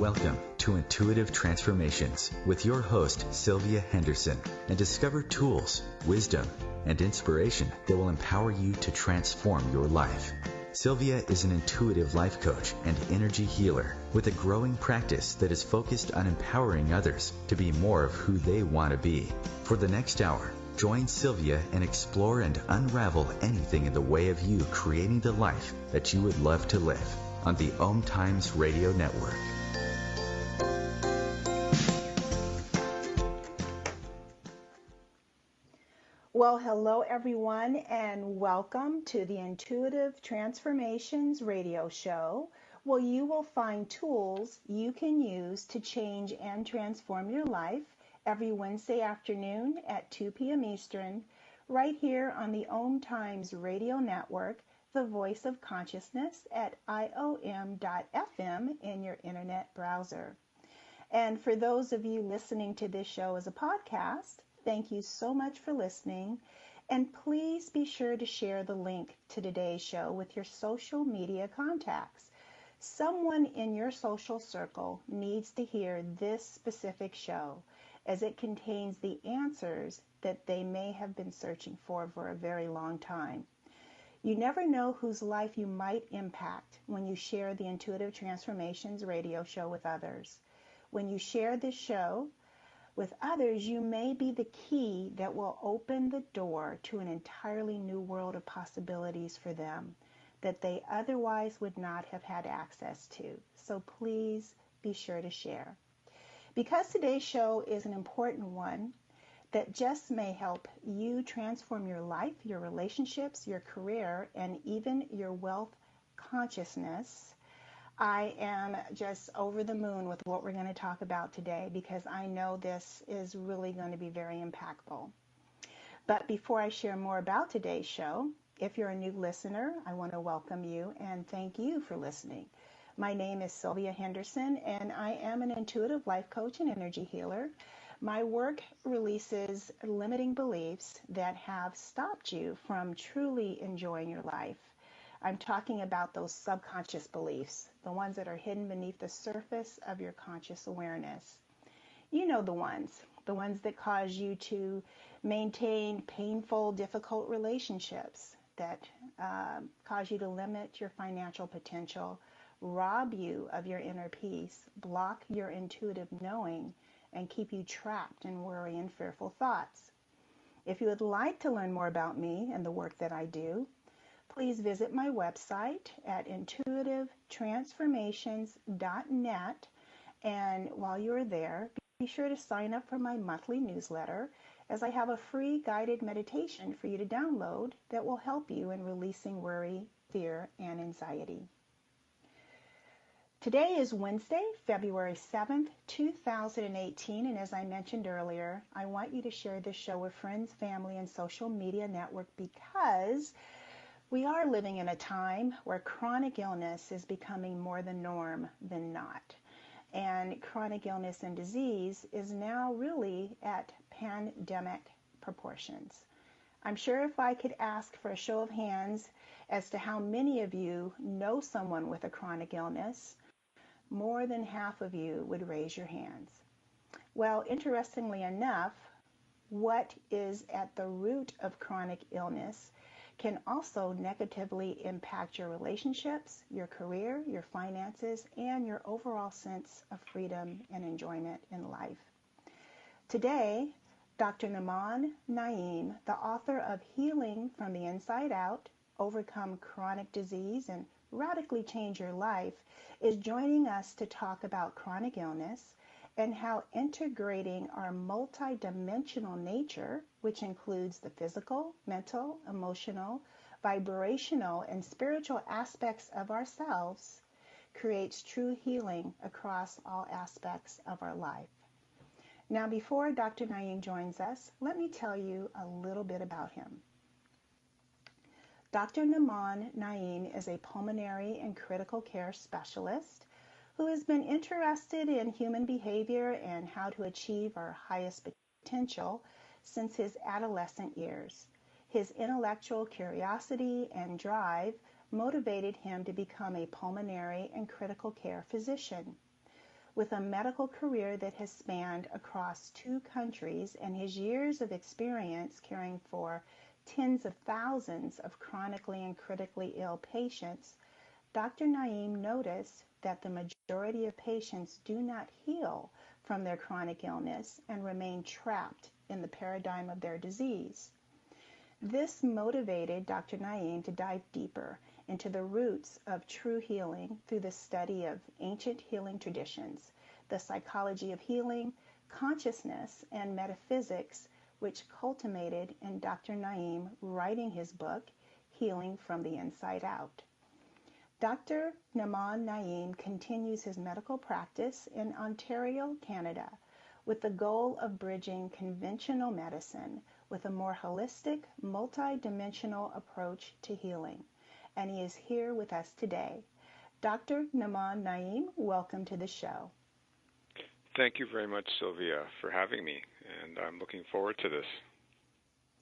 Welcome to Intuitive Transformations with your host, Sylvia Henderson, and discover tools, wisdom, and inspiration that will empower you to transform your life. Sylvia is an intuitive life coach and energy healer with a growing practice that is focused on empowering others to be more of who they want to be. For the next hour, join Sylvia and explore and unravel anything in the way of you creating the life that you would love to live on the OMTimes radio network. Well, hello everyone, and welcome to the Intuitive Transformations radio show, where you will find tools you can use to change and transform your life every Wednesday afternoon at 2 p.m. Eastern, right here on the OMTimes radio network, the voice of consciousness at iom.fm in your internet browser. And for those of you listening to this show as a podcast, thank you so much for listening, and please be sure to share the link to today's show with your social media contacts. Someone in your social circle needs to hear this specific show, as it contains the answers that they may have been searching for a very long time. You never know whose life you might impact when you share the Intuitive Transformations radio show with others. When you share this show with others, you may be the key that will open the door to an entirely new world of possibilities for them that they otherwise would not have had access to. So please be sure to share. Because today's show is an important one that just may help you transform your life, your relationships, your career, and even your wealth consciousness, I am just over the moon with what we're going to talk about today, because I know this is really going to be very impactful. But before I share more about today's show, if you're a new listener, I want to welcome you and thank you for listening. My name is Sylvia Henderson, and I am an intuitive life coach and energy healer. My work releases limiting beliefs that have stopped you from truly enjoying your life. I'm talking about those subconscious beliefs, the ones that are hidden beneath the surface of your conscious awareness. You know the ones that cause you to maintain painful, difficult relationships, that cause you to limit your financial potential, rob you of your inner peace, block your intuitive knowing, and keep you trapped in worry and fearful thoughts. If you would like to learn more about me and the work that I do, please visit my website at intuitivetransformations.net, and while you're there, be sure to sign up for my monthly newsletter, as I have a free guided meditation for you to download that will help you in releasing worry, fear, and anxiety. Today is Wednesday, February 7th, 2018, and as I mentioned earlier, I want you to share this show with friends, family, and social media network, because we are living in a time where chronic illness is becoming more the norm than not. And chronic illness and disease is now really at pandemic proportions. I'm sure if I could ask for a show of hands as to how many of you know someone with a chronic illness, more than half of you would raise your hands. Well, interestingly enough, what is at the root of chronic illness can also negatively impact your relationships, your career, your finances, and your overall sense of freedom and enjoyment in life. Today, Dr. Nauman Naeem, the author of Healing from the Inside Out, Overcome Chronic Disease and Radically Change Your Life, is joining us to talk about chronic illness and how integrating our multidimensional nature, which includes the physical, mental, emotional, vibrational, and spiritual aspects of ourselves, creates true healing across all aspects of our life. Now, before Dr. Naeem joins us, let me tell you a little bit about him. Dr. Nauman Naeem is a pulmonary and critical care specialist who has been interested in human behavior and how to achieve our highest potential since his adolescent years. His intellectual curiosity and drive motivated him to become a pulmonary and critical care physician. With a medical career that has spanned across 2 countries and his years of experience caring for tens of thousands of chronically and critically ill patients, Dr. Naeem noticed that the majority of patients do not heal from their chronic illness and remain trapped in the paradigm of their disease. This motivated Dr. Naeem to dive deeper into the roots of true healing through the study of ancient healing traditions, the psychology of healing, consciousness, and metaphysics, which culminated in Dr. Naeem writing his book, Healing from the Inside Out. Dr. Nauman Naeem continues his medical practice in Ontario, Canada, with the goal of bridging conventional medicine with a more holistic, multi-dimensional approach to healing. And he is here with us today. Dr. Nauman Naeem, welcome to the show. Thank you very much, Sylvia, for having me, and I'm looking forward to this.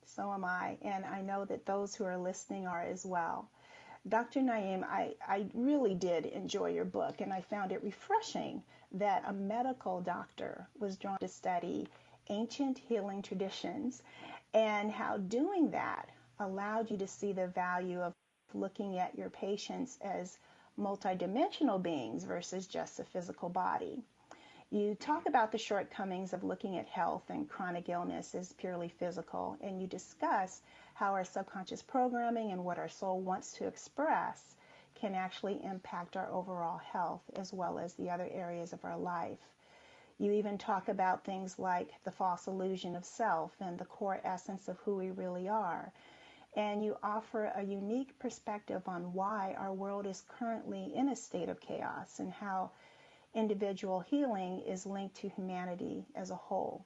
So am I, and I know that those who are listening are as well. Dr. Naeem, I really did enjoy your book, and I found it refreshing that a medical doctor was drawn to study ancient healing traditions and how doing that allowed you to see the value of looking at your patients as multidimensional beings versus just a physical body. You talk about the shortcomings of looking at health and chronic illness as purely physical, and you discuss how our subconscious programming and what our soul wants to express can actually impact our overall health as well as the other areas of our life. You even talk about things like the false illusion of self and the core essence of who we really are. And you offer a unique perspective on why our world is currently in a state of chaos and how individual healing is linked to humanity as a whole.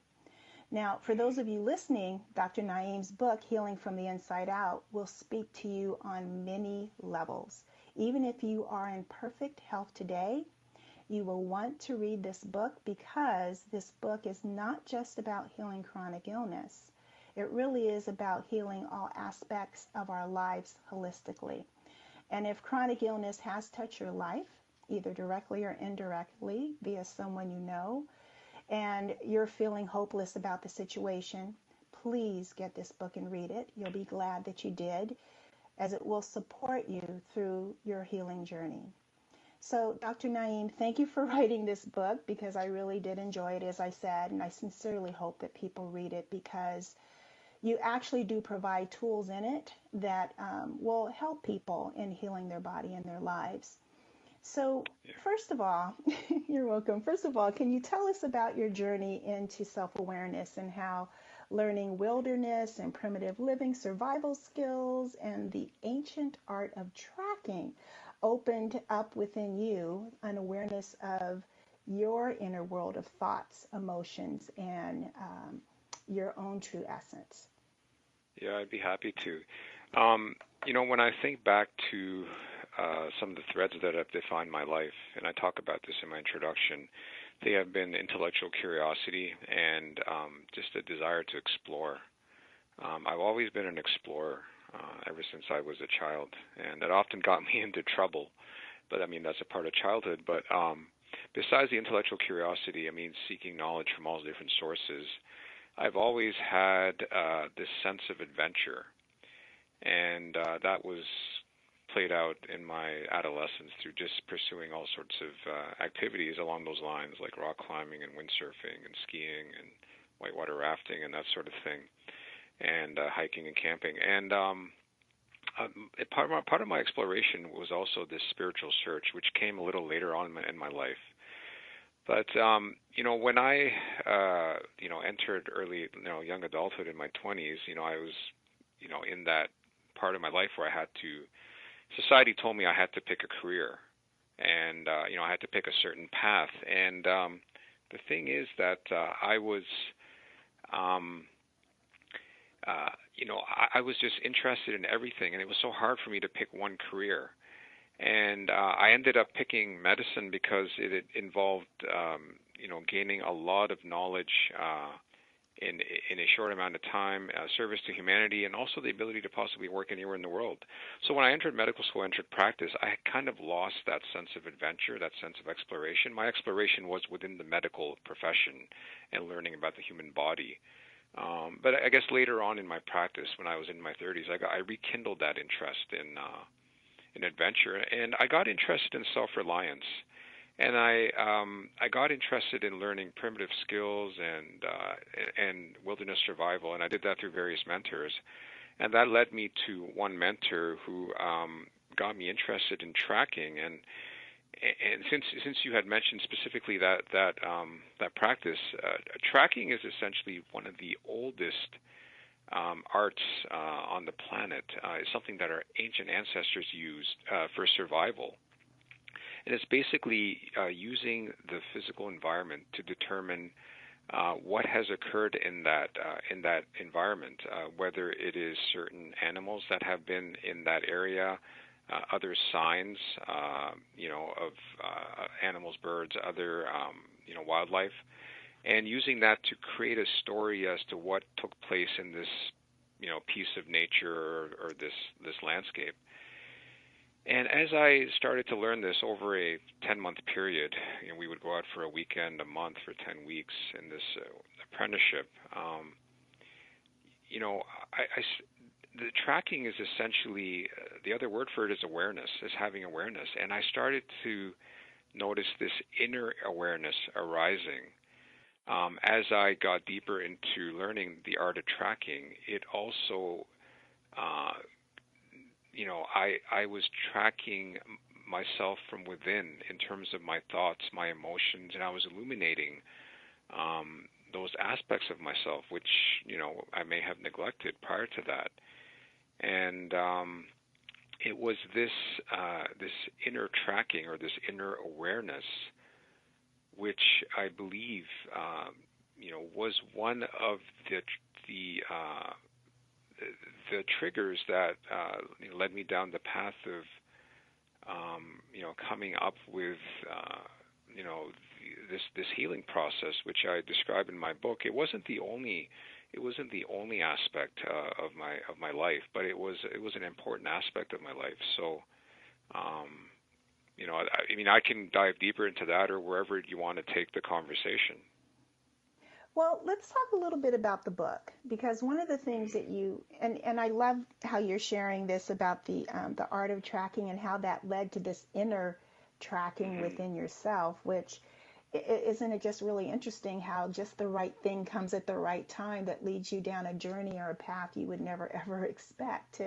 Now, for those of you listening, Dr. Naeem's book, Healing from the Inside Out, will speak to you on many levels. Even if you are in perfect health today, you will want to read this book because this book is not just about healing chronic illness. It really is about healing all aspects of our lives holistically. And if chronic illness has touched your life, either directly or indirectly via someone you know, and you're feeling hopeless about the situation, please get this book and read it. You'll be glad that you did, as it will support you through your healing journey. So, Dr. Naeem, thank you for writing this book because I really did enjoy it, as I said, and I sincerely hope that people read it because you actually do provide tools in it that will help people in healing their body and their lives. So, first of all, you're welcome. First of all, can you tell us about your journey into self-awareness and how learning wilderness and primitive living survival skills and the ancient art of tracking opened up within you an awareness of your inner world of thoughts, emotions, and your own true essence? Yeah, I'd be happy to. When I think back to some of the threads that have defined my life, and I talk about this in my introduction, they have been intellectual curiosity and just a desire to explore. I've always been an explorer ever since I was a child, and that often got me into trouble. But I mean, that's a part of childhood. But besides the intellectual curiosity, seeking knowledge from all different sources, I've always had this sense of adventure, and that was played out in my adolescence through just pursuing all sorts of activities along those lines, like rock climbing and windsurfing and skiing and whitewater rafting and that sort of thing, and hiking and camping. And part of my exploration was also this spiritual search, which came a little later on in my life. But when I entered early, young adulthood in my 20s, I was, in that part of my life where society told me I had to pick a career, and I had to pick a certain path. And the thing is that I was just interested in everything, and it was so hard for me to pick one career. And I ended up picking medicine because it involved, gaining a lot of knowledge in a short amount of time, service to humanity, and also the ability to possibly work anywhere in the world. So when I entered medical school, entered practice, I had kind of lost that sense of adventure, that sense of exploration. My exploration was within the medical profession and learning about the human body. But I guess later on in my practice, when I was in my 30s, I rekindled that interest in adventure, and I got interested in self-reliance. And I got interested in learning primitive skills and wilderness survival, and I did that through various mentors. And that led me to one mentor who got me interested in tracking. And since you had mentioned specifically that practice, tracking is essentially one of the oldest arts on the planet. It's something that our ancient ancestors used for survival. And it's basically using the physical environment to determine what has occurred in that environment, whether it is certain animals that have been in that area, other signs, of animals, birds, other, wildlife, and using that to create a story as to what took place in this, piece of nature or this landscape. And as I started to learn this over a 10-month period, we would go out for a weekend, a month, for 10 weeks in this apprenticeship. The tracking is essentially, the other word for it is awareness, is having awareness. And I started to notice this inner awareness arising. As I got deeper into learning the art of tracking, it also I was tracking myself from within in terms of my thoughts, my emotions, and I was illuminating those aspects of myself, which, I may have neglected prior to that. And it was this inner tracking or this inner awareness, which I believe, was one of the triggers that led me down the path of coming up with this healing process, which I describe in my book. It wasn't the only aspect of my life, but it was an important aspect of my life. So I can dive deeper into that or wherever you want to take the conversation. Well, let's talk a little bit about the book, because one of the things that you, and I love how you're sharing this about the art of tracking and how that led to this inner tracking within yourself, which isn't it just really interesting how just the right thing comes at the right time that leads you down a journey or a path you would never ever expect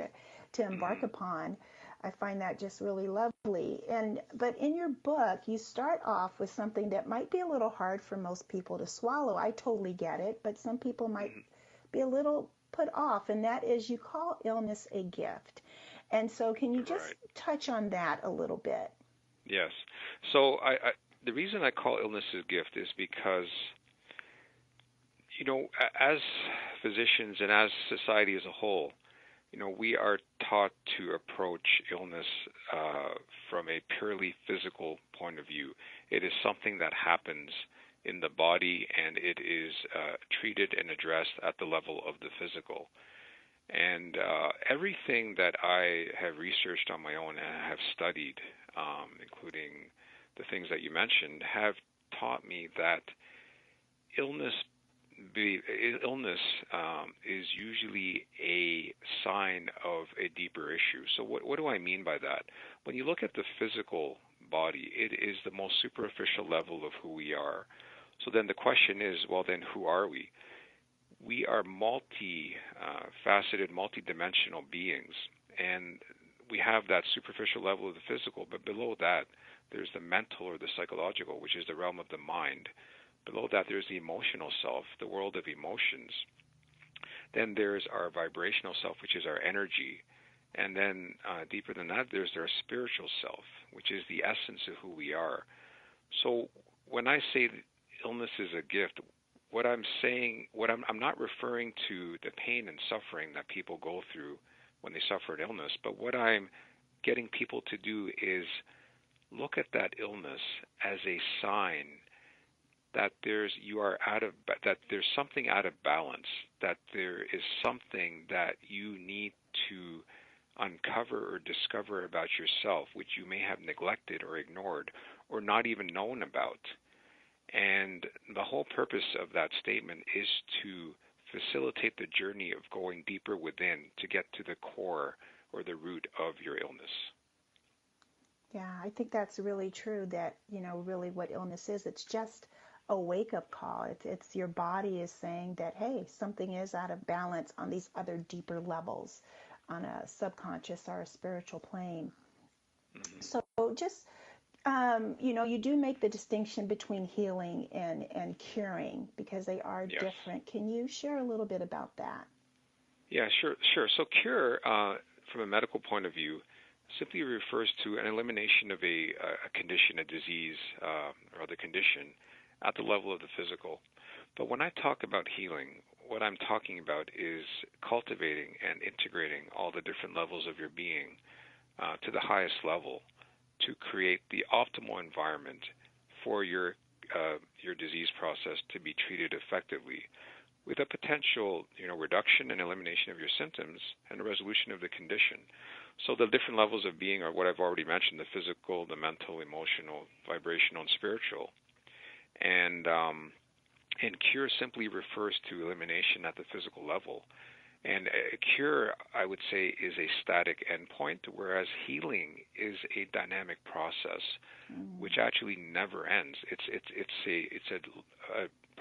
to embark upon. I find that just really lovely. But in your book, you start off with something that might be a little hard for most people to swallow. I totally get it, but some people might be a little put off, and that is you call illness a gift. And so can you just touch on that a little bit? Yes. So the reason I call illness a gift is because, as physicians and as society as a whole, we are taught to approach illness from a purely physical point of view. It is something that happens in the body, and it is treated and addressed at the level of the physical. And everything that I have researched on my own and have studied, including the things that you mentioned, have taught me that illness is usually a sign of a deeper issue. So what do I mean by that? When you look at the physical body, it is the most superficial level of who we are. So then the question is, well, then who are we? We are multi-faceted, multi-dimensional beings, and we have that superficial level of the physical, but below that, there's the mental or the psychological, which is the realm of the mind. Below that, there's the emotional self, the world of emotions. Then there's our vibrational self, which is our energy. And then deeper than that, there's our spiritual self, which is the essence of who we are. So when I say that illness is a gift, what I'm saying, I'm not referring to the pain and suffering that people go through when they suffer an illness, but what I'm getting people to do is look at that illness as a sign that there's something out of balance, that there is something that you need to uncover or discover about yourself, which you may have neglected or ignored or not even known about. And the whole purpose of that statement is to facilitate the journey of going deeper within to get to the core or the root of your illness. Yeah, I think that's really true, that, really what illness is. It's just a wake-up call. It's your body is saying that, hey, something is out of balance on these other deeper levels, on a subconscious or a spiritual plane. Mm-hmm. So just, you do make the distinction between healing and curing, because they are Yes. different. Can you share a little bit about that? Yeah, sure. So cure, from a medical point of view, simply refers to an elimination of a condition, a disease, or other condition at the level of the physical. But when I talk about healing, what I'm talking about is cultivating and integrating all the different levels of your being to the highest level to create the optimal environment for your disease process to be treated effectively, with a potential, reduction and elimination of your symptoms and a resolution of the condition. So the different levels of being are what I've already mentioned: the physical, the mental, emotional, vibrational, and spiritual. And cure simply refers to elimination at the physical level. And a cure, I would say, is a static endpoint, whereas healing is a dynamic process, which actually never ends. It's a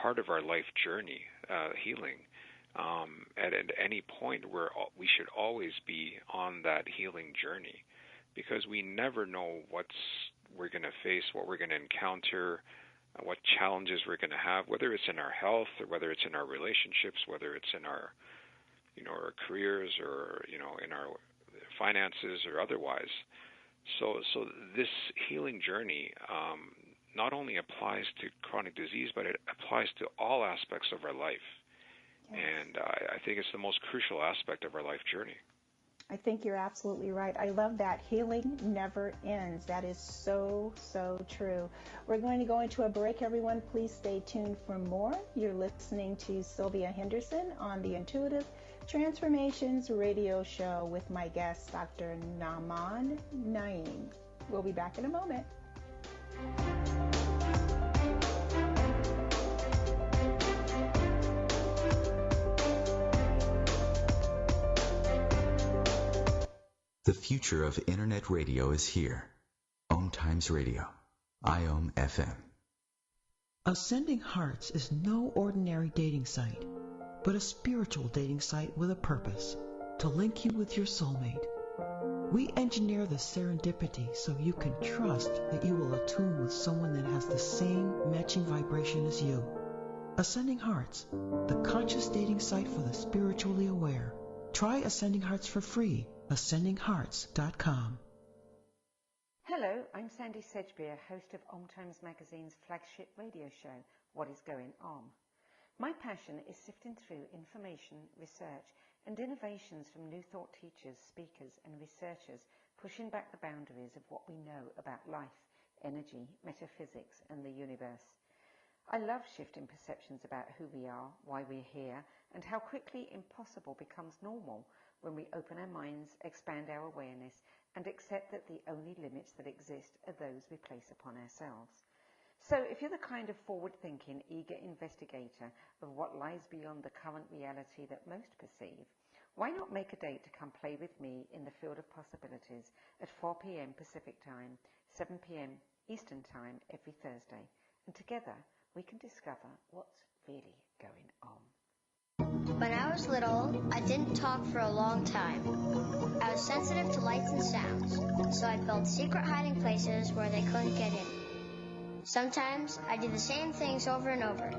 part of our life journey, healing. At any point where we should always be on that healing journey, because we never know what we're going to face, what we're going to encounter, what challenges we're going to have, whether it's in our health or whether it's in our relationships, whether it's in our our careers or in our finances or otherwise. So this healing journey not only applies to chronic disease, but it applies to all aspects of our life. Yes. And I think it's the most crucial aspect of our life journey. I think you're absolutely right. I love that. Healing never ends. That is so, so true. We're going to go into a break, everyone. Please stay tuned for more. You're listening to Sylvia Henderson on the Intuitive Transformations Radio Show with my guest, Dr. Nauman Naeem. We'll be back in a moment. The future of Internet radio is here. OMTimes Radio, IOM FM. Ascending Hearts is no ordinary dating site, but a spiritual dating site with a purpose, to link you with your soulmate. We engineer the serendipity so you can trust that you will attune with someone that has the same matching vibration as you. Ascending Hearts, the conscious dating site for the spiritually aware. Try Ascending Hearts for free. AscendingHearts.com. Hello, I'm Sandy Sedgbeer, host of OMTimes Magazine's flagship radio show, What is Going On? My passion is sifting through information, research, and innovations from new thought teachers, speakers, and researchers, pushing back the boundaries of what we know about life, energy, metaphysics, and the universe. I love shifting perceptions about who we are, why we're here, and how quickly impossible becomes normal when we open our minds, expand our awareness, and accept that the only limits that exist are those we place upon ourselves. So if you're the kind of forward-thinking, eager investigator of what lies beyond the current reality that most perceive, why not make a date to come play with me in the field of possibilities at 4 p.m. Pacific Time, 7 p.m. Eastern Time every Thursday, and together we can discover what's really going on. When I was little, I didn't talk for a long time. I was sensitive to lights and sounds, so I built secret hiding places where they couldn't get in. Sometimes I did the same things over and over,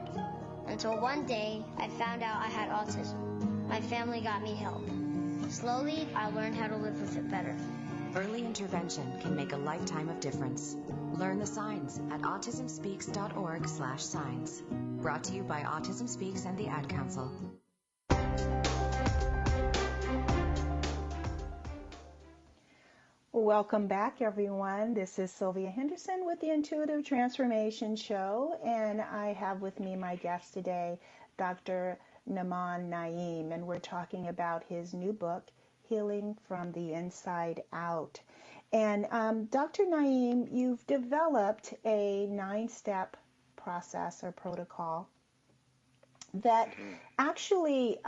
until one day I found out I had autism. My family got me help. Slowly, I learned how to live with it better. Early intervention can make a lifetime of difference. Learn the signs at autismspeaks.org/signs. Brought to you by Autism Speaks and the Ad Council. Welcome back, everyone. This is Sylvia Henderson with the Intuitive Transformation Show, and I have with me my guest today, Dr. Nauman Naeem, and we're talking about his new book, Healing from the Inside Out. And Dr. Naeem, you've developed a 9-step process or protocol that actually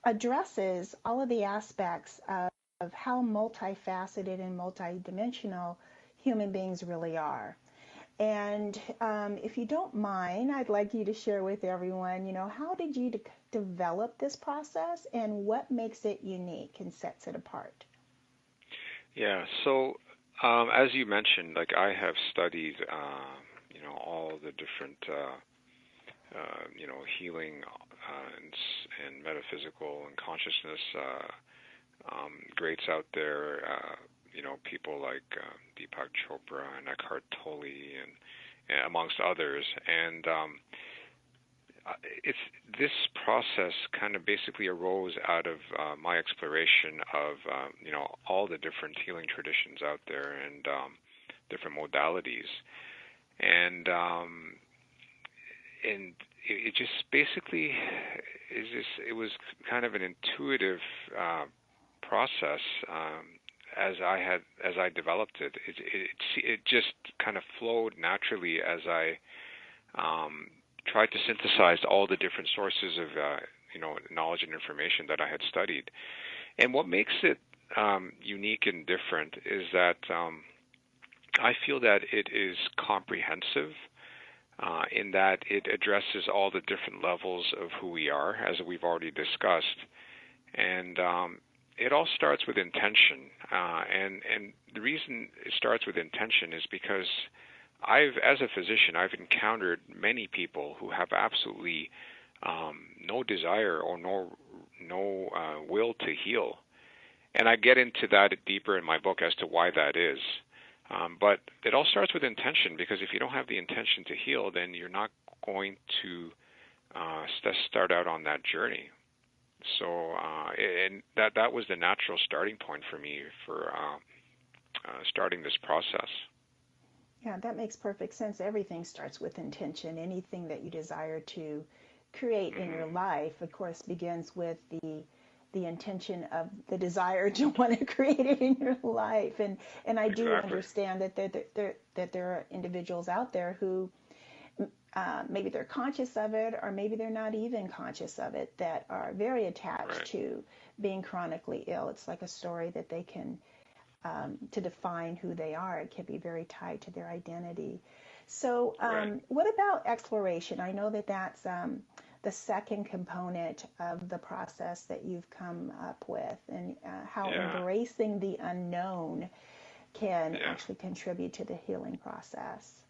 addresses all of the aspects of how multifaceted and multidimensional human beings really are. And if you don't mind, I'd like you to share with everyone, how did you develop this process and what makes it unique and sets it apart? Yeah, so as you mentioned, like I have studied, all the different, healing and metaphysical and consciousness greats out there, people like Deepak Chopra and Eckhart Tolle and amongst others. And this process kind of basically arose out of my exploration of, all the different healing traditions out there and different modalities. And it just basically it was kind of an intuitive process as I developed it. It just kind of flowed naturally as I tried to synthesize all the different sources of knowledge and information that I had studied. And what makes it unique and different is that I feel that it is comprehensive. In that it addresses all the different levels of who we are, as we've already discussed. And it all starts with intention. And the reason it starts with intention is because as a physician, I've encountered many people who have absolutely no desire or no will to heal. And I get into that deeper in my book as to why that is. But it all starts with intention, because if you don't have the intention to heal, then you're not going to start out on that journey. So, and that was the natural starting point for me for starting this process. Yeah, that makes perfect sense. Everything starts with intention. Anything that you desire to create in your life, of course, begins with the intention of the desire to want to create it in your life. And I do understand that there are individuals out there who maybe they're conscious of it, or maybe they're not even conscious of it, that are very attached to being chronically ill. It's like a story that they can, to define who they are, it can be very tied to their identity. So what about exploration? I know that that's the second component of the process that you've come up with, and how embracing the unknown can actually contribute to the healing process.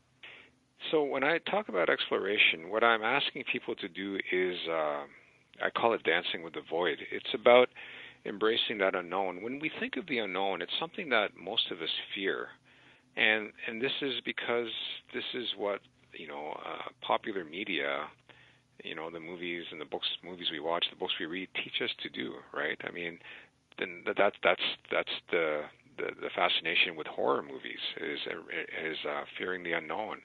So when I talk about exploration, what I'm asking people to do is, I call it dancing with the void. It's about embracing that unknown. When we think of the unknown, it's something that most of us fear. And this is because this is what, popular media, the movies and the movies we watch, the books we read teach us to do, right? I mean, then that's the fascination with horror movies is fearing the unknown.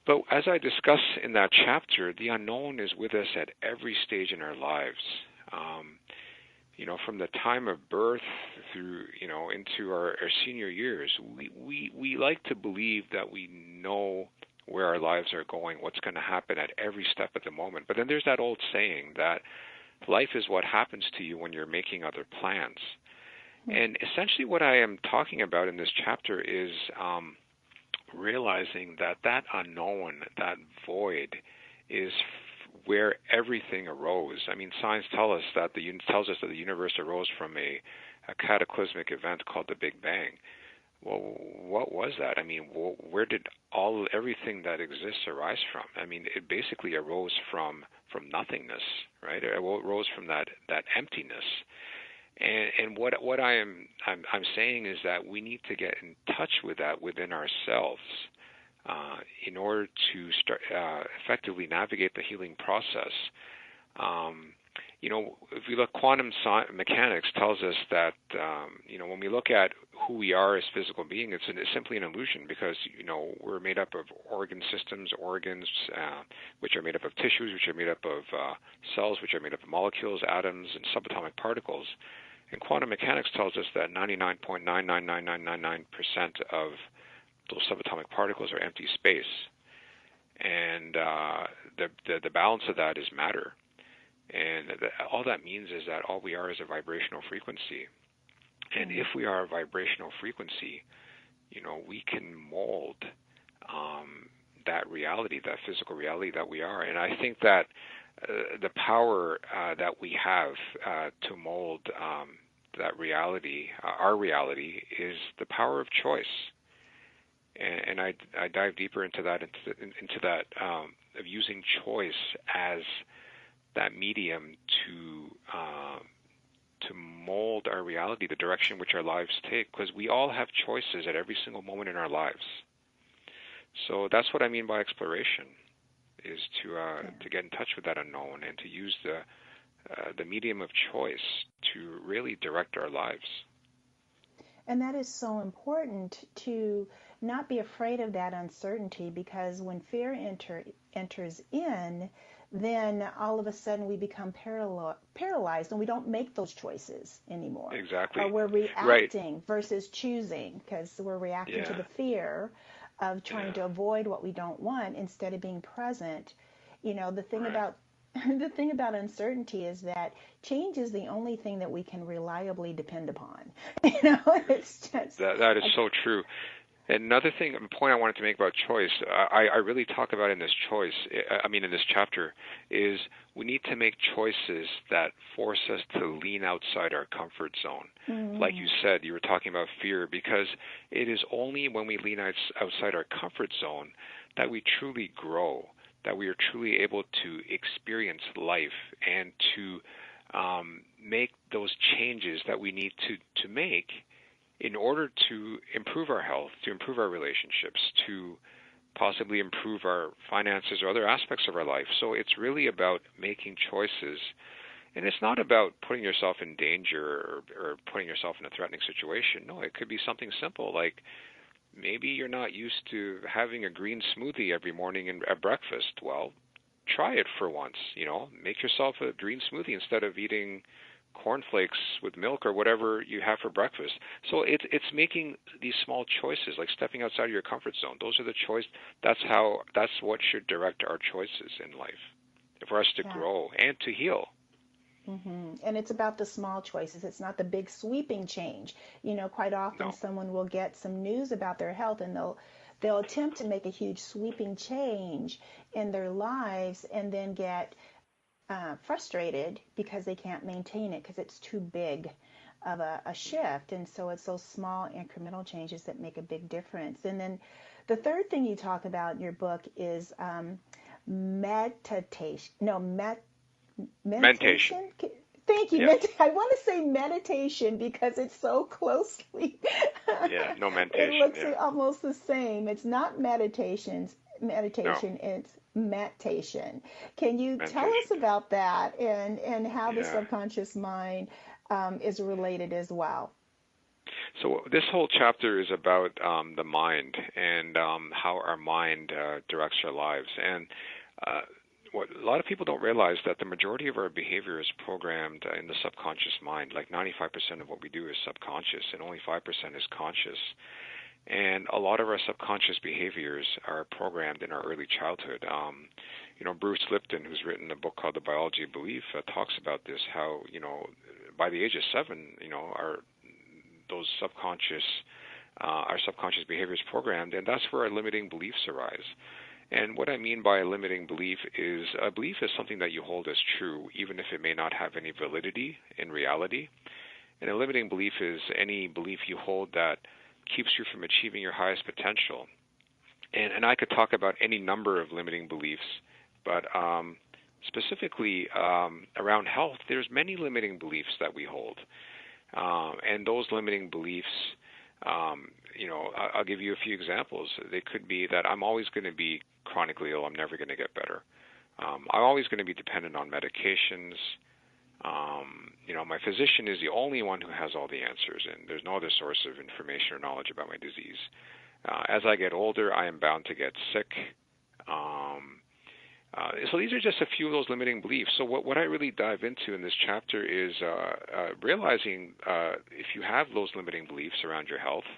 But as I discuss in that chapter, the unknown is with us at every stage in our lives. From the time of birth through, into our senior years, we like to believe that we know where our lives are going, what's going to happen at every step at the moment. But then there's that old saying that life is what happens to you when you're making other plans. And essentially what I am talking about in this chapter is realizing that unknown, that void, is where everything arose. I mean, science tells us that the universe arose from a cataclysmic event called the Big Bang. Well, what was that? I mean, where did everything that exists arise from? I mean, it basically arose from nothingness, right? It arose from that emptiness. And what I'm saying is that we need to get in touch with that within ourselves in order to start effectively navigate the healing process. If we look, quantum mechanics tells us that when we look at who we are as physical beings, it's simply an illusion, because we're made up of organs, which are made up of tissues, which are made up of cells, which are made up of molecules, atoms, and subatomic particles. And quantum mechanics tells us that 99.999999% of those subatomic particles are empty space, and the balance of that is matter. And all that means is that all we are is a vibrational frequency. And if we are a vibrational frequency, we can mold that reality, that physical reality that we are. And I think that the power that we have to mold that reality, our reality, is the power of choice. And I dive deeper into that, of using choice as that medium to mold our reality, the direction which our lives take, because we all have choices at every single moment in our lives. So that's what I mean by exploration, is to get in touch with that unknown and to use the medium of choice to really direct our lives. And that is so important, to not be afraid of that uncertainty, because when fear enters in, then all of a sudden we become paralyzed and we don't make those choices anymore. Exactly. Or we're reacting versus choosing, because we're reacting to the fear of trying to avoid what we don't want instead of being present. The thing about uncertainty is that change is the only thing that we can reliably depend upon. It's just that is so true. Another point I wanted to make about choice, I really talk about in this chapter, is we need to make choices that force us to lean outside our comfort zone. Mm-hmm. Like you said, you were talking about fear, because it is only when we lean outside our comfort zone that we truly grow, that we are truly able to experience life and to make those changes that we need to make in order to improve our health, to improve our relationships, to possibly improve our finances or other aspects of our life. So it's really about making choices. And it's not about putting yourself in danger or putting yourself in a threatening situation. No, it could be something simple, like maybe you're not used to having a green smoothie every morning at breakfast. Well, try it for once. Make yourself a green smoothie instead of eating cornflakes with milk or whatever you have for breakfast. So it's making these small choices, like stepping outside of your comfort zone. Those are the choice. That's what should direct our choices in life, for us to grow and to heal. Mm-hmm. And it's about the small choices. It's not the big sweeping change. Quite often someone will get some news about their health and they'll attempt to make a huge sweeping change in their lives and then get frustrated because they can't maintain it, because it's too big of a shift. And so it's those small incremental changes that make a big difference. And then the third thing you talk about in your book is meditation. Thank you. Yes. I want to say meditation because it's so closely. Meditation. It looks almost the same. It's not meditation. No. It's meditation. Can you tell us about that and how the subconscious mind is related as well? So this whole chapter is about the mind and how our mind directs our lives. And what a lot of people don't realize, that the majority of our behavior is programmed in the subconscious mind. Like 95% of what we do is subconscious, and only 5% is conscious. And a lot of our subconscious behaviors are programmed in our early childhood. Bruce Lipton, who's written a book called The Biology of Belief, talks about this, how, by the age of 7, our subconscious behavior is programmed, and that's where our limiting beliefs arise. And what I mean by a limiting belief is, a belief is something that you hold as true, even if it may not have any validity in reality. And a limiting belief is any belief you hold that keeps you from achieving your highest potential. And I could talk about any number of limiting beliefs, but specifically around health, there's many limiting beliefs that we hold. And those limiting beliefs, I'll give you a few examples. They could be that I'm always going to be chronically ill. I'm never going to get better. I'm always going to be dependent on medications. My physician is the only one who has all the answers, and there's no other source of information or knowledge about my disease. As I get older, I am bound to get sick. So these are just a few of those limiting beliefs. So what I really dive into in this chapter is realizing if you have those limiting beliefs around your health,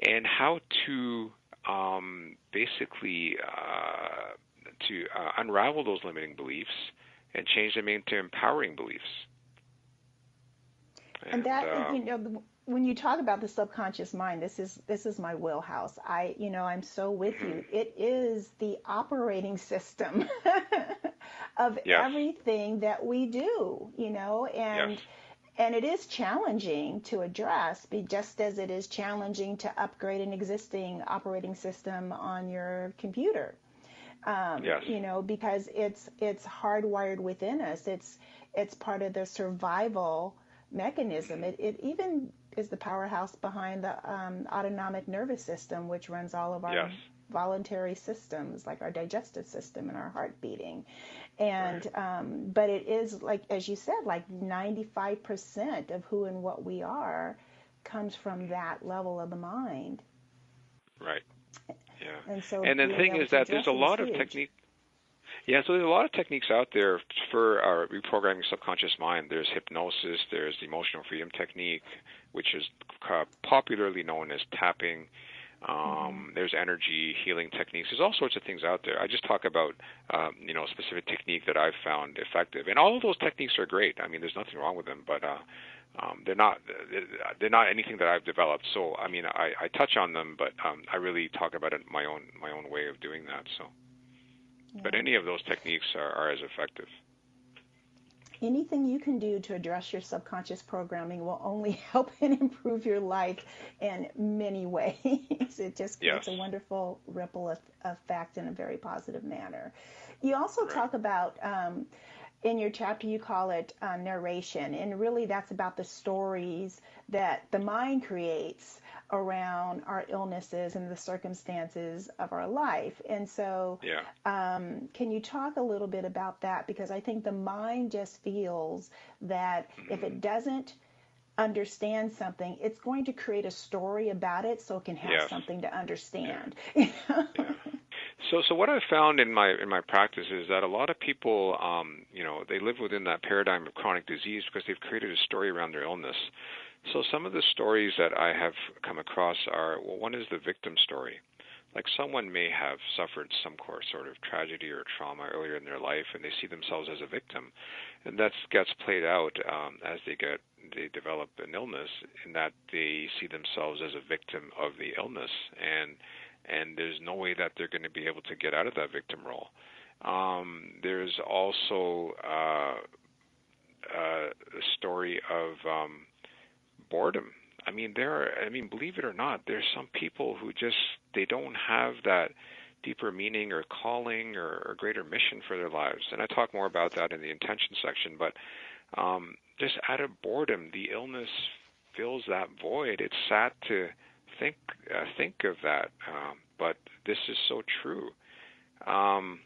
and how to basically unravel those limiting beliefs and change them into empowering beliefs. And that, when you talk about the subconscious mind, this is my wheelhouse. I'm so with you. It is the operating system of everything that we do, and it is challenging to address, just as it is challenging to upgrade an existing operating system on your computer. Because it's hardwired within us. It's part of the survival mechanism. It even is the powerhouse behind the autonomic nervous system, which runs all of our voluntary systems, like our digestive system and our heart beating. And but it is, like, as you said, like 95% of who and what we are comes from that level of the mind. Right. Yeah. And the thing is that there's a lot of technique. Yeah, so there's a lot of techniques out there for reprogramming subconscious mind. There's hypnosis, there's the emotional freedom technique, which is popularly known as tapping. There's energy healing techniques. There's all sorts of things out there. I just talk about, a specific technique that I've found effective. And all of those techniques are great. I mean, there's nothing wrong with them, but they're not anything that I've developed. So, I mean, I touch on them, but I really talk about it my own way of doing that. So. Yeah. But any of those techniques are as effective. Anything you can do to address your subconscious programming will only help and improve your life in many ways. It just creates a wonderful ripple effect in a very positive manner. You also talk about, in your chapter, you call it narration, and really that's about the stories that the mind creates around our illnesses and the circumstances of our life. And so can you talk a little bit about that? Because I think the mind just feels that if it doesn't understand something, it's going to create a story about it so it can have something to understand. So what I've found in my practice is that a lot of people, they live within that paradigm of chronic disease because they've created a story around their illness. So some of the stories that I have come across are, one is the victim story. Like someone may have suffered some sort of tragedy or trauma earlier in their life, and they see themselves as a victim, and that gets played out as they develop an illness, in that they see themselves as a victim of the illness, and there's no way that they're going to be able to get out of that victim role. There's also a story of boredom. I mean, believe it or not, there's some people who they don't have that deeper meaning or calling or greater mission for their lives. And I talk more about that in the intention section, but just out of boredom, the illness fills that void. It's sad to think of that, but this is so true. And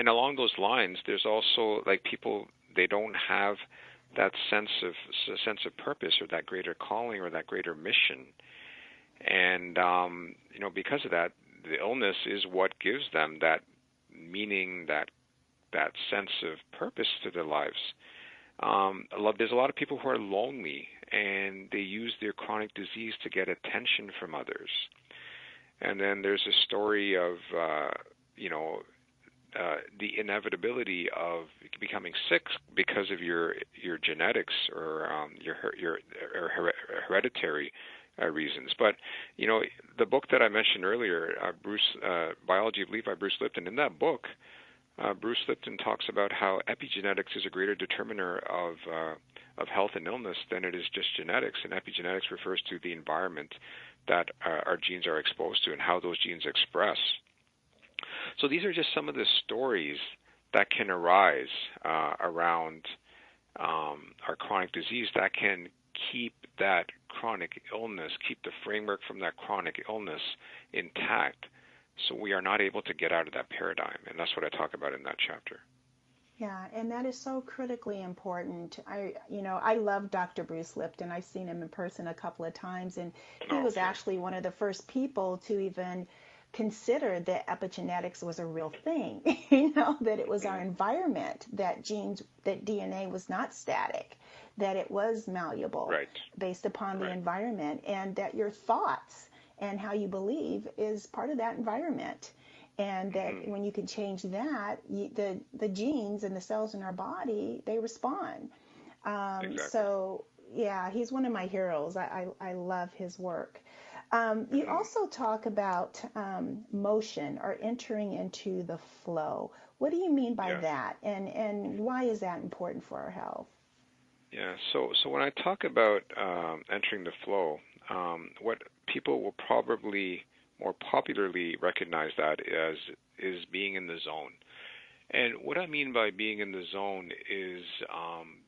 along those lines, there's also, like, people, they don't have that sense of purpose or that greater calling or that greater mission, and because of that, the illness is what gives them that meaning, that sense of purpose to their lives. There's a lot of people who are lonely, and they use their chronic disease to get attention from others. And then there's a story of the inevitability of becoming sick because of your genetics or your hereditary reasons. But the book that I mentioned earlier, Biology of Belief by Bruce Lipton. In that book, Bruce Lipton talks about how epigenetics is a greater determiner of health and illness than it is just genetics. And epigenetics refers to the environment that our genes are exposed to and how those genes express. So these are just some of the stories that can arise around our chronic disease that can keep that chronic illness, keep the framework from that chronic illness intact, so we are not able to get out of that paradigm. And that's what I talk about in that chapter. Yeah, and that is so critically important. I love Dr. Bruce Lipton. I've seen him in person a couple of times, and he was Okay. actually one of the first people to even consider that epigenetics was a real thing. That it was our Mm. environment, that DNA was not static, that it was malleable Right. based upon the Right. environment, and that your thoughts and how you believe is part of that environment. And that Mm. when you can change that, the genes and the cells in our body, they respond. Exactly. So yeah, he's one of my heroes. I love his work. You Mm. also talk about motion or entering into the flow. What do you mean by Yes. that? And why is that important for our health? Yeah. So when I talk about entering the flow, what people will probably more popularly recognize that as is being in the zone. And what I mean by being in the zone is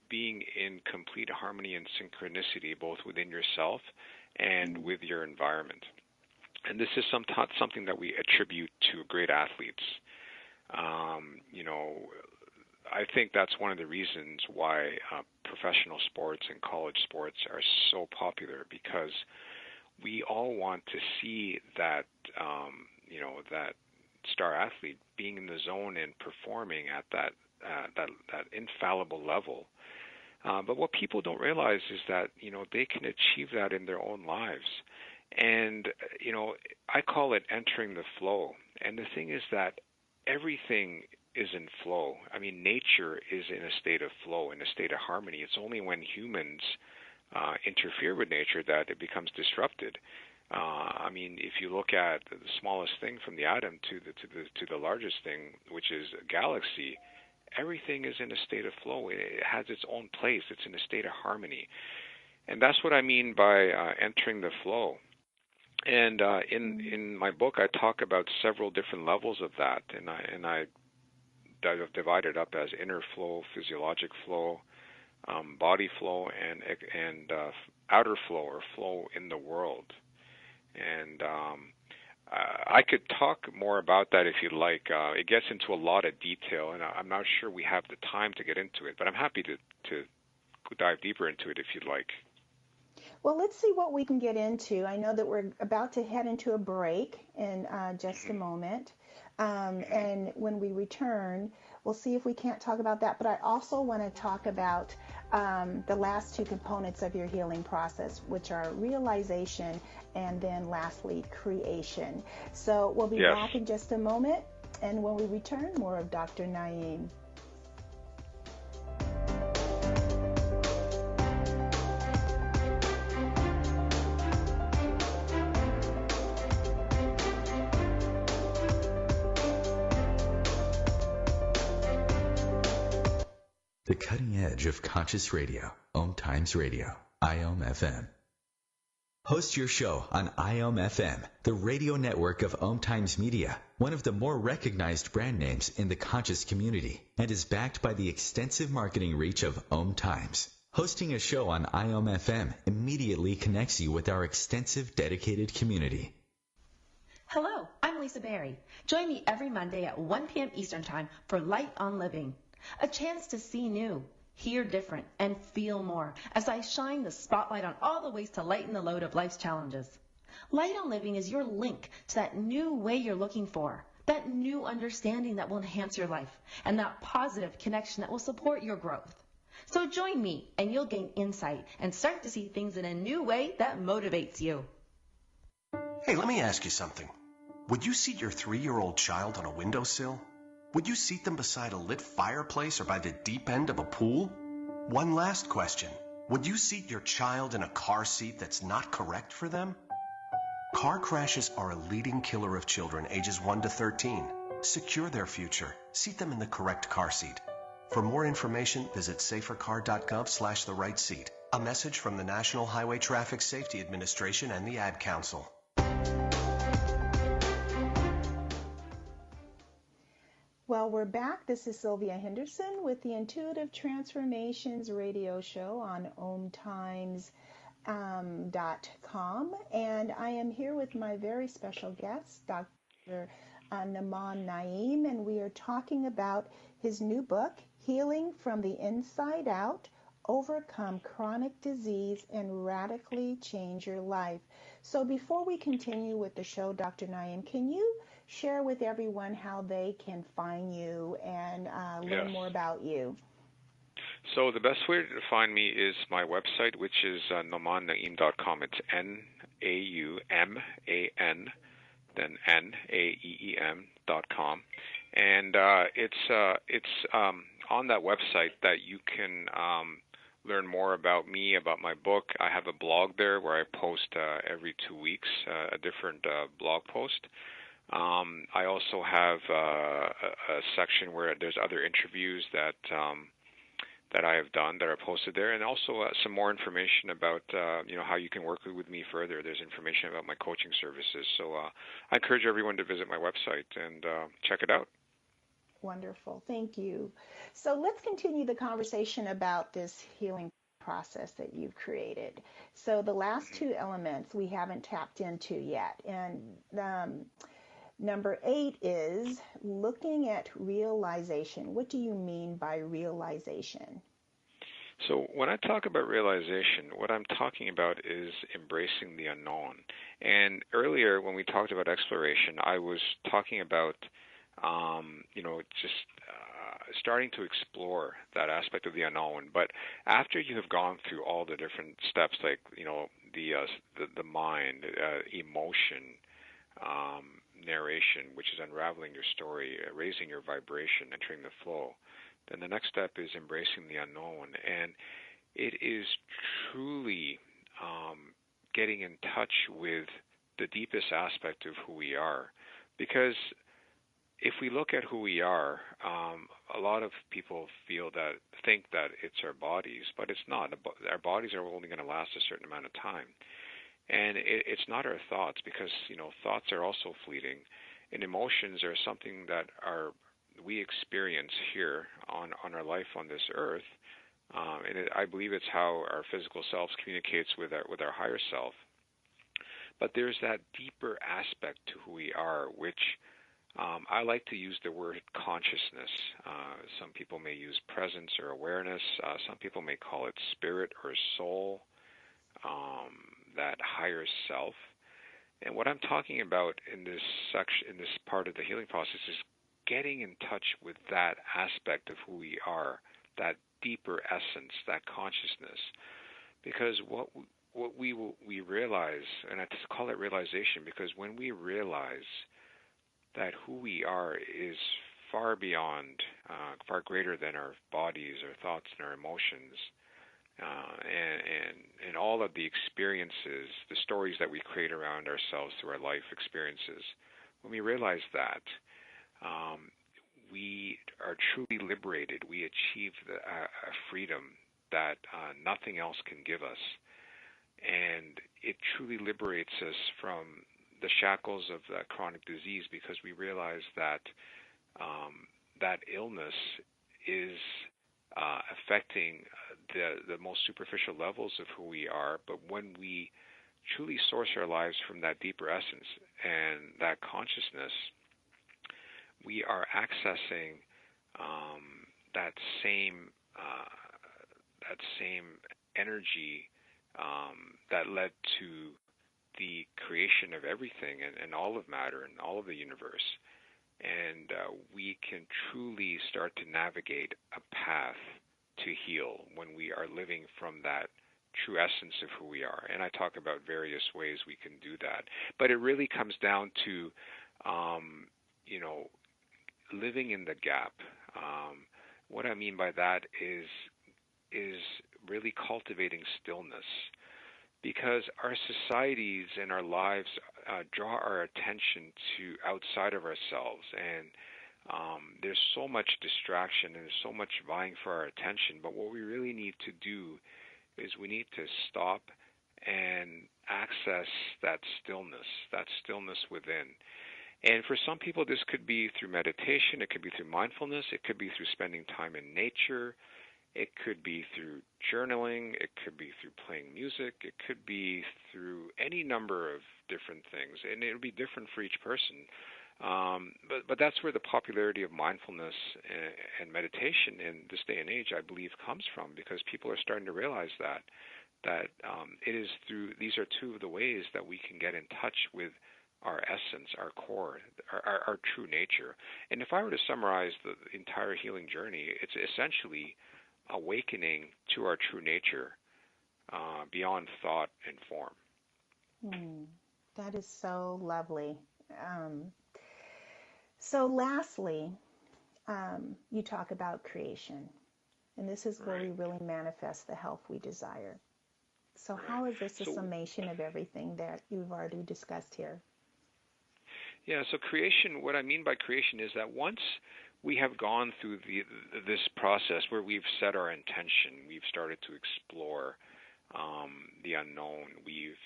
being in complete harmony and synchronicity, both within yourself and with your environment. And this is something that we attribute to great athletes. You know, I think that's one of the reasons why professional sports and college sports are so popular, because we all want to see that, that star athlete being in the zone and performing at that infallible level. But what people don't realize is that they can achieve that in their own lives, and I call it entering the flow. And the thing is that everything is in flow. I mean, nature is in a state of flow, in a state of harmony. It's only when humans interfere with nature that it becomes disrupted. I mean, if you look at the smallest thing from the atom to the largest thing, which is a galaxy, everything is in a state of flow. It has its own place. It's in a state of harmony, and that's what I mean by entering the flow. And in my book, I talk about several different levels of that, and I divide it up as inner flow, physiologic flow, body flow, and outer flow, or flow in the world. And I could talk more about that if you'd like. It gets into a lot of detail, and I'm not sure we have the time to get into it, but I'm happy to dive deeper into it if you'd like. Well, let's see what we can get into. I know that we're about to head into a break in just a moment. And when we return, we'll see if we can't talk about that. But I also want to talk about the last two components of your healing process, which are realization and then lastly, creation. So we'll be back in just a moment. And when we return, more of Dr. Naeem. The cutting edge of conscious radio, OMTimes Radio, IOM FM. Host your show on IOM FM, the radio network of OMTimes Media, one of the more recognized brand names in the conscious community, and is backed by the extensive marketing reach of OMTimes. Hosting a show on IOM FM immediately connects you with our extensive dedicated community. Hello, I'm Lisa Berry. Join me every Monday at 1 p.m. Eastern Time for Light on Living. A chance to see new, hear different, and feel more as I shine the spotlight on all the ways to lighten the load of life's challenges. Light on Living is your link to that new way you're looking for, that new understanding that will enhance your life, and that positive connection that will support your growth. So join me and you'll gain insight and start to see things in a new way that motivates you. Hey, let me ask you something. Would you seat your 3-year-old child on a windowsill? Would you seat them beside a lit fireplace or by the deep end of a pool? One last question. Would you seat your child in a car seat that's not correct for them? Car crashes are a leading killer of children ages 1 to 13. Secure their future. Seat them in the correct car seat. For more information, visit safercar.gov/the-right-seat. A message from the National Highway Traffic Safety Administration and the Ad Council. Well, we're back. This is Sylvia Henderson with the Intuitive Transformations radio show on OMTimes.com. And I am here with my very special guest, Dr. Nauman Naeem, and we are talking about his new book, healing from the inside out, overcome chronic disease, and radically change your life. So before we continue with the show, Dr. Naeem, can you share with everyone how they can find you and learn more about you? So the best way to find me is my website, which is naumannaeem.com. It's Nauman, then Naeem.com. And it's on that website that you can learn more about me, about my book. I have a blog there where I post every 2 weeks a different blog post. I also have a section where there's other interviews that I have done that are posted there, and also some more information about how you can work with me further. There's information about my coaching services. So I encourage everyone to visit my website and check it out. Wonderful. Thank you. So let's continue the conversation about this healing process that you've created. So the last two elements we haven't tapped into yet. And number 8 is looking at realization. What do you mean by realization? So when I talk about realization, what I'm talking about is embracing the unknown. And earlier when we talked about exploration, I was talking about starting to explore that aspect of the unknown. But after you have gone through all the different steps, like the mind, emotion, narration, which is unraveling your story, raising your vibration, entering the flow, then the next step is embracing the unknown. And it is truly getting in touch with the deepest aspect of who we are. Because if we look at who we are, a lot of people think that it's our bodies, but it's not. Our bodies are only going to last a certain amount of time. And it's not our thoughts, because thoughts are also fleeting, and emotions are something that we experience here on our life on this earth. I believe it's how our physical self communicates with our higher self. But there's that deeper aspect to who we are, which I like to use the word consciousness. Some people may use presence or awareness. Some people may call it spirit or soul, that higher self. And what I'm talking about in this section, in this part of the healing process, is getting in touch with that aspect of who we are, that deeper essence, that consciousness. Because what we realize, and I just call it realization, because when we realize that who we are is far beyond, far greater than our bodies, our thoughts, and our emotions, and all of the experiences, the stories that we create around ourselves through our life experiences. When we realize that, we are truly liberated. We achieve a freedom that nothing else can give us. And it truly liberates us from the shackles of that chronic disease, because we realize that that illness is affecting the most superficial levels of who we are. But when we truly source our lives from that deeper essence and that consciousness, we are accessing that same energy that led to the creation of everything and all of matter and all of the universe. And we can truly start to navigate a path to heal when we are living from that true essence of who we are. And I talk about various ways we can do that. But it really comes down to, living in the gap. What I mean by that is really cultivating stillness. Because our societies and our lives draw our attention to outside of ourselves, and there's so much distraction and there's so much vying for our attention. But what we really need to do is we need to stop and access that stillness within. And for some people, this could be through meditation, it could be through mindfulness, it could be through spending time in nature, it could be through journaling, it could be through playing music, it could be through any number of different things, and it'll be different for each person. But that's where the popularity of mindfulness and meditation in this day and age, I believe, comes from, because people are starting to realize that it is through, these are two of the ways that we can get in touch with our essence, our core, our true nature. And if I were to summarize the entire healing journey, it's essentially awakening to our true nature beyond thought and form. That is so lovely. So lastly, you talk about creation, and this is where we really manifest the health we desire. So how is this a summation of everything that you've already discussed here? Yeah, so creation, what I mean by creation is that once we have gone through this process where we've set our intention, we've started to explore the unknown, we've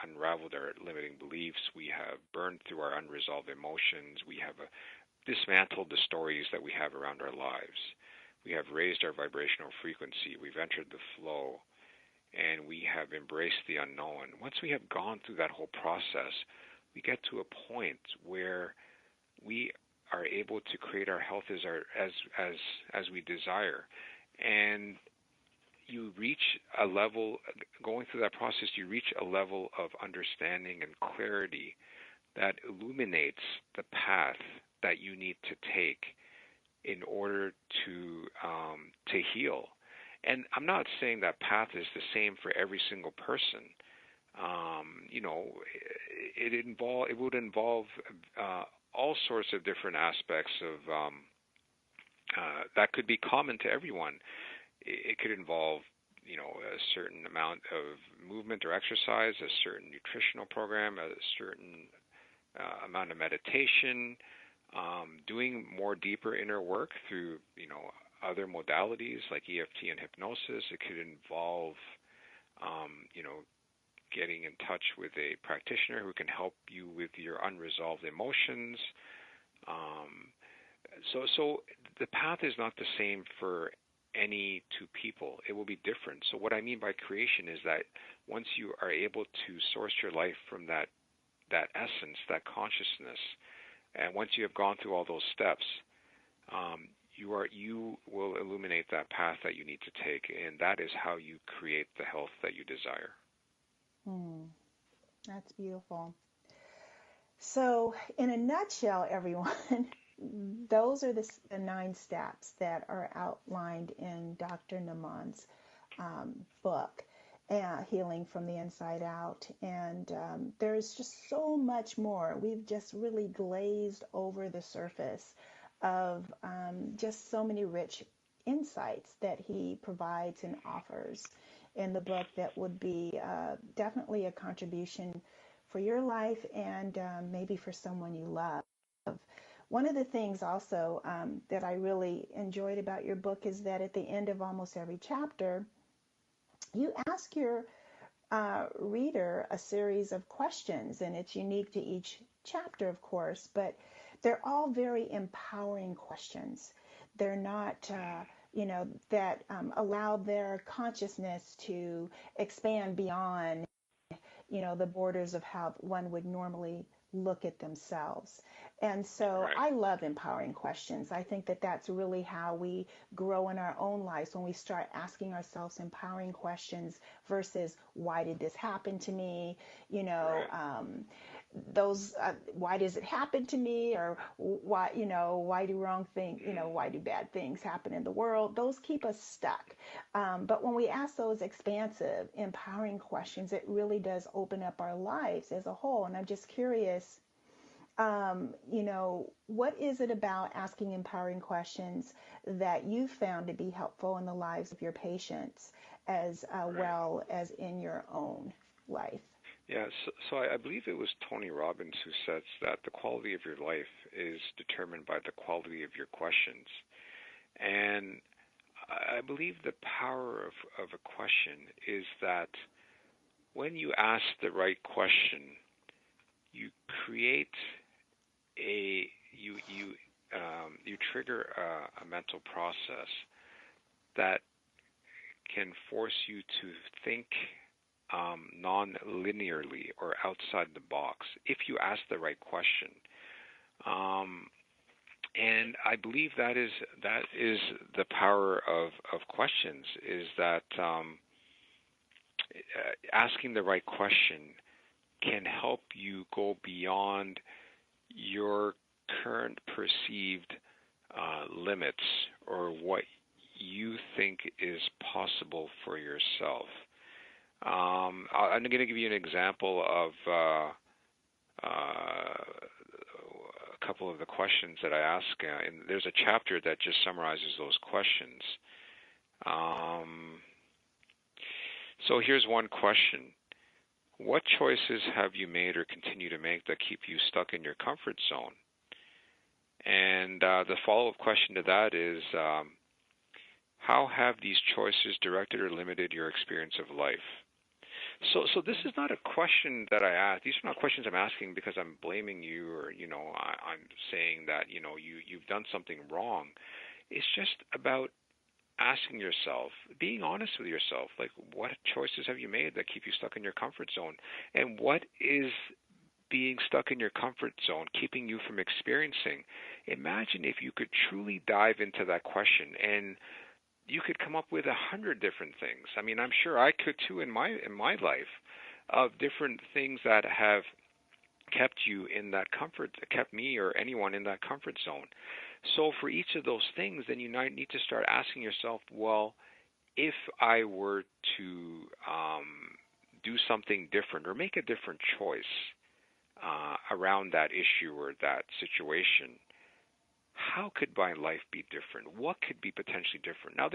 unraveled our limiting beliefs, we have burned through our unresolved emotions, we have dismantled the stories that we have around our lives, we have raised our vibrational frequency, we've entered the flow, and we have embraced the unknown. Once we have gone through that whole process, we get to a point where we are able to create our health as we desire. And you reach a level, going through that process, you reach a level of understanding and clarity that illuminates the path that you need to take in order to heal. And I'm not saying that path is the same for every single person. It would involve all sorts of different aspects of that could be common to everyone. It could involve, a certain amount of movement or exercise, a certain nutritional program, a certain amount of meditation, doing more deeper inner work through, other modalities like EFT and hypnosis. It could involve, getting in touch with a practitioner who can help you with your unresolved emotions. So the path is not the same for any two people. It will be different. So what I mean by creation is that once you are able to source your life from that essence, that consciousness, and once you have gone through all those steps, you will illuminate that path that you need to take, and that is how you create the health that you desire. That's beautiful. So in a nutshell, everyone, those are the 9 steps that are outlined in Dr. Nauman's book, Healing from the Inside Out. And there's just so much more. We've just really glazed over the surface of just so many rich insights that he provides and offers in the book that would be definitely a contribution for your life and maybe for someone you love. One of the things also that I really enjoyed about your book is that at the end of almost every chapter, you ask your reader a series of questions, and it's unique to each chapter, of course, but they're all very empowering questions. They're not, that allow their consciousness to expand beyond, the borders of how one would normally look at themselves. And so I love empowering questions. I think that that's really how we grow in our own lives, when we start asking ourselves empowering questions versus why did this happen to me? Why does it happen to me? Or why do wrong things, why do bad things happen in the world? Those keep us stuck. But when we ask those expansive, empowering questions, it really does open up our lives as a whole. And I'm just curious, what is it about asking empowering questions that you found to be helpful in the lives of your patients as well as in your own life? Yeah, so I believe it was Tony Robbins who says that the quality of your life is determined by the quality of your questions. And I believe the power of a question is that when you ask the right question, you create you trigger a mental process that can force you to think non-linearly or outside the box if you ask the right question. And I believe that is the power of questions, is that asking the right question can help you go beyond your current perceived limits or what you think is possible for yourself. I'm going to give you an example of a couple of the questions that I ask. And there's a chapter that just summarizes those questions. So here's one question. What choices have you made or continue to make that keep you stuck in your comfort zone? And the follow-up question to that is, how have these choices directed or limited your experience of life? So this is not a question that I ask. These are not questions I'm asking because I'm blaming you or, I'm saying that, you've done something wrong. It's just about asking yourself, being honest with yourself, like, what choices have you made that keep you stuck in your comfort zone? And what is being stuck in your comfort zone keeping you from experiencing? Imagine if you could truly dive into that question and you could come up with 100 different things. I mean, I'm sure I could too in my life, of different things that have kept you in that comfort, kept me or anyone in that comfort zone. So for each of those things, then you need to start asking yourself, well, if I were to do something different or make a different choice around that issue or that situation, how could my life be different? What could be potentially different? Now,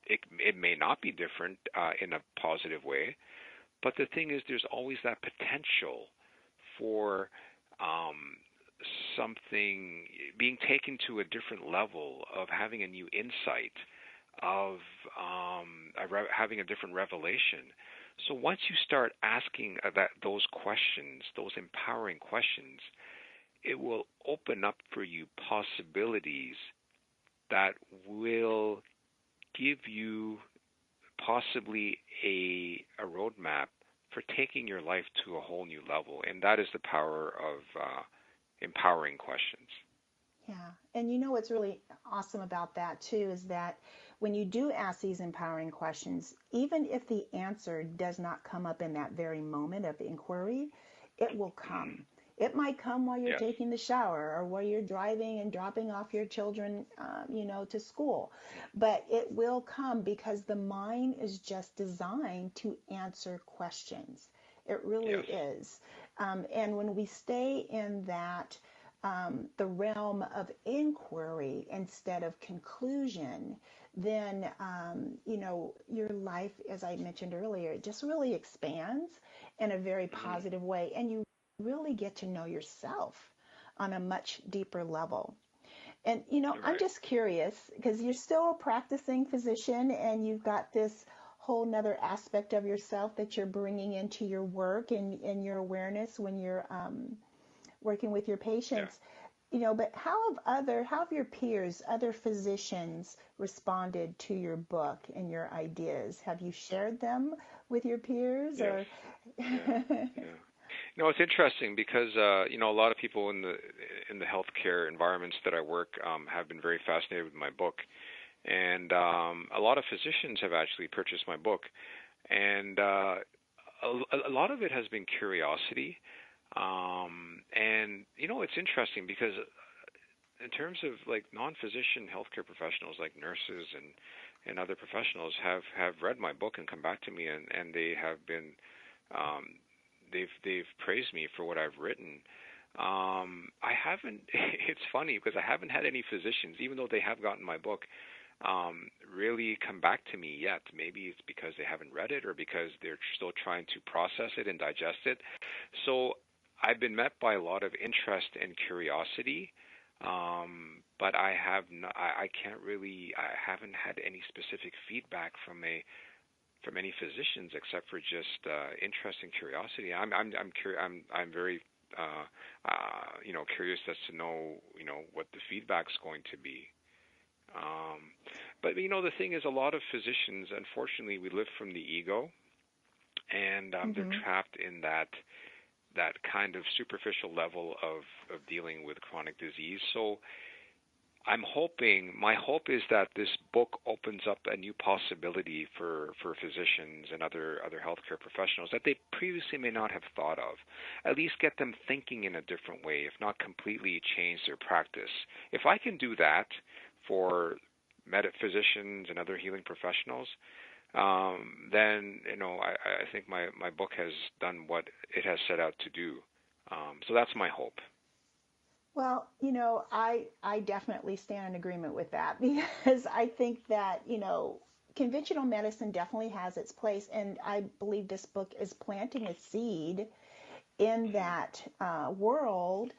it may not be different in a positive way, but the thing is, there's always that potential for something being taken to a different level, of having a new insight, of having a different revelation. So once you start asking those questions, those empowering questions, it will open up for you possibilities that will give you possibly a roadmap for taking your life to a whole new level. And that is the power of empowering questions. Yeah. And what's really awesome about that too is that when you do ask these empowering questions, even if the answer does not come up in that very moment of inquiry, it will come. It might come while you're taking the shower or while you're driving and dropping off your children, to school. But it will come because the mind is just designed to answer questions. It really is. And when we stay in that, the realm of inquiry instead of conclusion, then, your life, as I mentioned earlier, it just really expands in a very positive way. And you really get to know yourself on a much deeper level. And, I'm just curious because you're still a practicing physician and you've got this whole nother aspect of yourself that you're bringing into your work and your awareness when you're working with your patients. But how have your peers, other physicians, responded to your book and your ideas? Have you shared them with your peers? Yes. No, it's interesting because a lot of people in the healthcare environments that I work have been very fascinated with my book, and a lot of physicians have actually purchased my book, and a lot of it has been curiosity, and it's interesting because in terms of like non-physician healthcare professionals like nurses and other professionals have read my book and come back to me and they have been they've praised me for what I've written. I haven't. It's funny because I haven't had any physicians, even though they have gotten my book, really come back to me yet. Maybe it's because they haven't read it or because they're still trying to process it and digest it. So I've been met by a lot of interest and curiosity, but I haven't had any specific feedback from any physicians except for just interest and curiosity. I'm very curious as to know what the feedback's going to be. But the thing is, a lot of physicians, unfortunately, we live from the ego, and they're trapped in that kind of superficial level of dealing with chronic disease. So my hope is that this book opens up a new possibility for physicians and other healthcare professionals that they previously may not have thought of. At least get them thinking in a different way, if not completely change their practice. If I can do that for physicians and other healing professionals, then I think my book has done what it has set out to do. So that's my hope. Well, I definitely stand in agreement with that, because I think that, conventional medicine definitely has its place. And I believe this book is planting a seed in that world,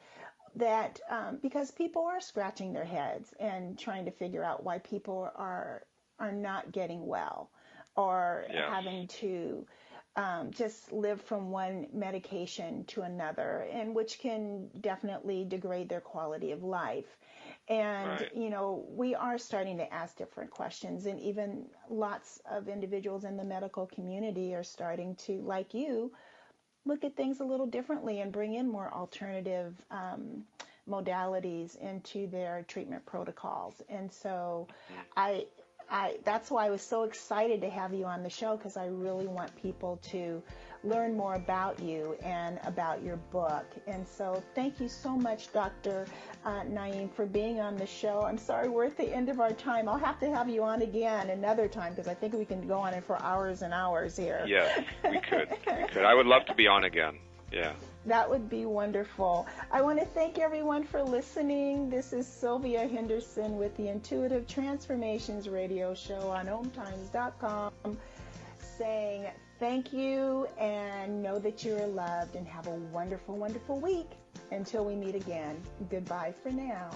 that because people are scratching their heads and trying to figure out why people are not getting well, or having to just live from one medication to another, and which can definitely degrade their quality of life. And, we are starting to ask different questions, and even lots of individuals in the medical community are starting to, like you, look at things a little differently and bring in more alternative modalities into their treatment protocols. And so that's why I was so excited to have you on the show, because I really want people to learn more about you and about your book. And so thank you so much, Dr. Naeem, for being on the show. I'm sorry we're at the end of our time. I'll have to have you on again another time, because I think we can go on it for hours and hours here. Yes, we could. I would love to be on again. Yeah. That would be wonderful. I want to thank everyone for listening. This is Sylvia Henderson with the Intuitive Transformations Radio Show on OMTimes.com, saying thank you, and know that you're loved, and have a wonderful, wonderful week. Until we meet again, goodbye for now.